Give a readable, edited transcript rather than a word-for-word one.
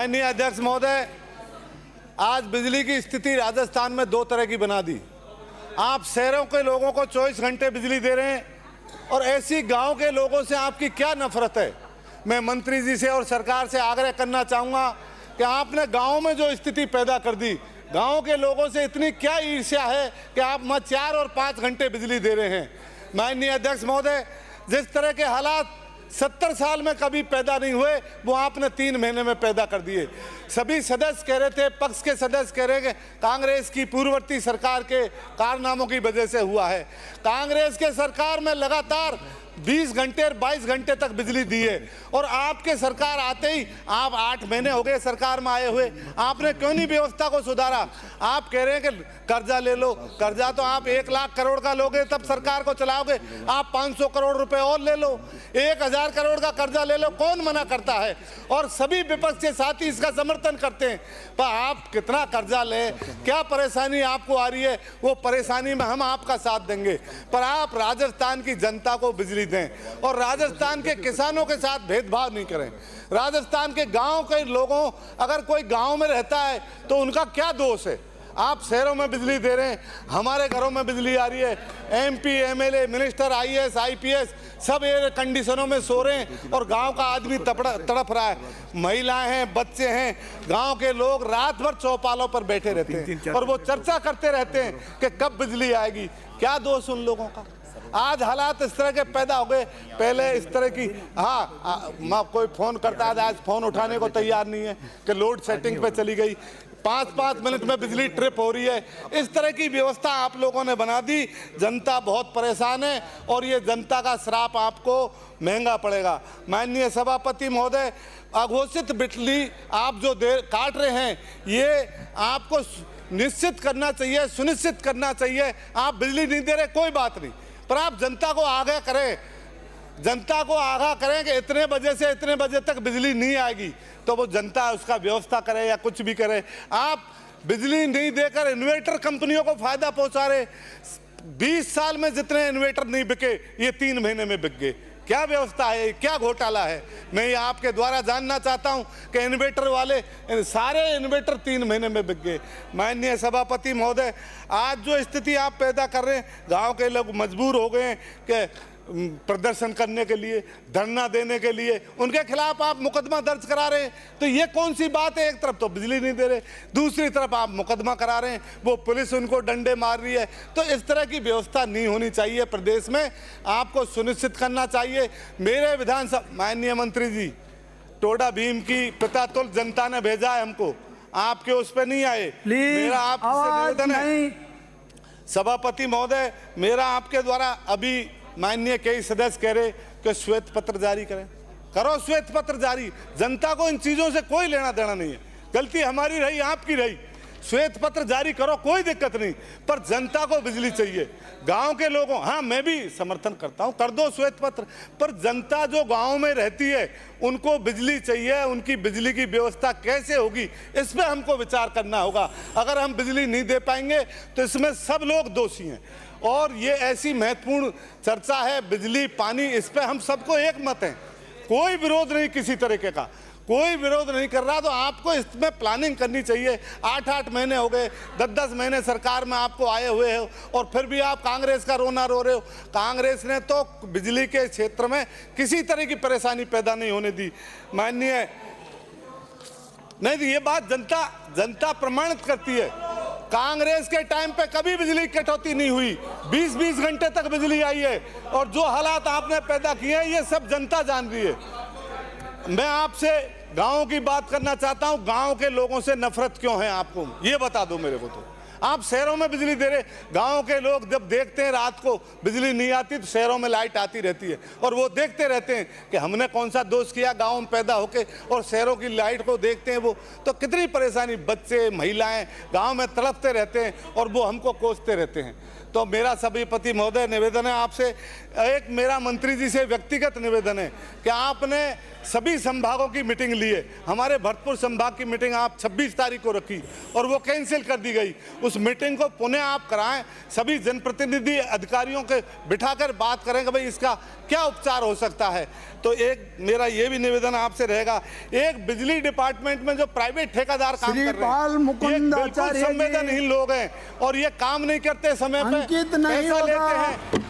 माननीय अध्यक्ष महोदय, आज बिजली की स्थिति राजस्थान में दो तरह की बना दी। आप शहरों के लोगों को 24 घंटे बिजली दे रहे हैं और ऐसी गांव के लोगों से आपकी क्या नफरत है। मैं मंत्री जी से और सरकार से आग्रह करना चाहूँगा कि आपने गाँव में जो स्थिति पैदा कर दी, गाँव के लोगों से इतनी क्या ईर्ष्या है कि आप 4 और 5 घंटे बिजली दे रहे हैं। माननीय अध्यक्ष महोदय, जिस तरह के हालात 70 साल में कभी पैदा नहीं हुए वो आपने 3 महीने में पैदा कर दिए। सभी सदस्य कह रहे थे, पक्ष के सदस्य कह रहे हैं कि कांग्रेस की पूर्ववर्ती सरकार के कारनामों की वजह से हुआ है। कांग्रेस के सरकार में लगातार 20 घंटे और 22 घंटे तक बिजली दी है और आपके सरकार आते ही आप 8 महीने हो गए सरकार में आए हुए, आपने क्यों नहीं व्यवस्था को सुधारा। आप कह रहे हैं कि कर्जा ले लो, कर्जा तो आप 1 लाख करोड़ का लोगे तब सरकार को चलाओगे। आप 500 करोड़ रुपए और ले लो, 1000 करोड़ का कर्जा ले लो, कौन मना करता है। और सभी विपक्ष के साथी इसका समर्थन करते हैं। पर आप कितना कर्जा ले, क्या परेशानी आपको आ रही है, वो परेशानी में हम आपका साथ देंगे। पर आप राजस्थान की जनता को बिजली दें और राजस्थान के किसानों के साथ भेदभाव नहीं करें। राजस्थान के गांव के लोगों, अगर कोई गांव में रहता है तो उनका क्या दोष है। आप शहरों में बिजली दे रहे हैं, हमारे घरों में बिजली आ रही है। MP, MLA, minister, IAS, IPS सब एयर कंडीशनों में सो रहे हैं और गांव का आदमी तड़प रहा है। महिलाएं हैं, बच्चे हैं, गांव के लोग रात भर चौपालों पर बैठे रहते हैं और वो चर्चा करते रहते हैं कि कब बिजली आएगी। क्या दोष उन लोगों का। आज हालात इस तरह के पैदा हो गए। पहले इस तरह की कोई फोन करता है, आज फोन उठाने को तैयार नहीं है कि लोड सेटिंग पे चली गई, 5-5 मिनट में बिजली ट्रिप हो रही है। इस तरह की व्यवस्था आप लोगों ने बना दी। जनता बहुत परेशान है और ये जनता का श्राप आपको महंगा पड़ेगा। माननीय सभापति महोदय, अघोषित बिजली आप जो काट रहे हैं, ये आपको निश्चित करना चाहिए, सुनिश्चित करना चाहिए। आप बिजली नहीं दे रहे कोई बात नहीं, पर आप जनता को आगाह करें, जनता को आगाह करें कि इतने बजे से इतने बजे तक बिजली नहीं आएगी, तो वो जनता उसका व्यवस्था करे या कुछ भी करे। आप बिजली नहीं देकर इन्वर्टर कंपनियों को फायदा पहुंचा रहे। 20 साल में जितने इन्वर्टर नहीं बिके, ये 3 महीने में बिक गए। क्या व्यवस्था है, क्या घोटाला है। मैं ये आपके द्वारा जानना चाहता हूं कि इन्वर्टर वाले सारे इन्वर्टर 3 महीने में बिक गए। माननीय सभापति महोदय, आज जो स्थिति आप पैदा कर रहे हैं, गांव के लोग मजबूर हो गए हैं कि प्रदर्शन करने के लिए, धरना देने के लिए, उनके खिलाफ आप मुकदमा दर्ज करा रहे हैं। तो ये कौन सी बात है। एक तरफ तो बिजली नहीं दे रहे, दूसरी तरफ आप मुकदमा करा रहे हैं, वो पुलिस उनको डंडे मार रही है। तो इस तरह की व्यवस्था नहीं होनी चाहिए प्रदेश में, आपको सुनिश्चित करना चाहिए। मेरे विधानसभा माननीय मंत्री जी, टोडा भीम की पितातुल जनता ने भेजा है हमको, आपके उस पर नहीं आए। मेरा आपसे निवेदन है सभापति महोदय, मेरा आपके द्वारा, अभी माननीय कई सदस्य कह रहे कि श्वेत पत्र जारी करें, करो श्वेत पत्र जारी। जनता को इन चीजों से कोई लेना देना नहीं है, गलती हमारी रही, आपकी रही। श्वेत पत्र जारी करो, कोई दिक्कत नहीं, पर जनता को बिजली चाहिए। गांव के लोगों, हाँ मैं भी समर्थन करता हूं, कर दो श्वेत पत्र, पर जनता जो गांव में रहती है उनको बिजली चाहिए। उनकी बिजली की व्यवस्था कैसे होगी, इस पर हमको विचार करना होगा। अगर हम बिजली नहीं दे पाएंगे तो इसमें सब लोग दोषी हैं। और ये ऐसी महत्वपूर्ण चर्चा है, बिजली पानी, इस पे हम सबको एक मत है, कोई विरोध नहीं, किसी तरीके का कोई विरोध नहीं कर रहा। तो आपको इसमें प्लानिंग करनी चाहिए। 8-8 महीने हो गए, 10-10 महीने सरकार में आपको आए हुए हो और फिर भी आप कांग्रेस का रोना रो रहे हो। कांग्रेस ने तो बिजली के क्षेत्र में किसी तरह की परेशानी पैदा नहीं होने दी। माननीय नहीं, ये बात जनता प्रमाणित करती है। कांग्रेस के टाइम पे कभी बिजली कटौती नहीं हुई, 20-20 घंटे तक बिजली आई है। और जो हालात आपने पैदा किए हैं ये सब जनता जान रही है। मैं आपसे गांव की बात करना चाहता हूं, गांव के लोगों से नफरत क्यों है आपको, ये बता दो मेरे को। तो आप शहरों में बिजली दे रहे, गांव के लोग जब देखते हैं रात को बिजली नहीं आती तो शहरों में लाइट आती रहती है और वो देखते रहते हैं कि हमने कौन सा दोष किया गांव में पैदा होके, और शहरों की लाइट को देखते हैं वो, तो कितनी परेशानी, बच्चे महिलाएं गांव में तड़पते रहते हैं और वो हमको कोसते रहते हैं। तो मेरा सभापति महोदय निवेदन है आपसे, एक मेरा मंत्री जी से व्यक्तिगत निवेदन है कि आपने सभी संभागों की मीटिंग ली है। हमारे भरतपुर संभाग की मीटिंग आप 26 तारीख को रखी और वो कैंसिल कर दी गई। उस मीटिंग को पुनः आप कराएं, सभी जनप्रतिनिधि अधिकारियों के बिठाकर बात करें कि भाई इसका क्या उपचार हो सकता है। तो एक मेरा ये भी निवेदन आपसे रहेगा, एक बिजली डिपार्टमेंट में जो प्राइवेट ठेकेदार काम कर रहे हैं, ये बिल्कुल संवेदनहीन लोग हैं और ये काम नहीं करते समय पे, पैसा लेते हैं।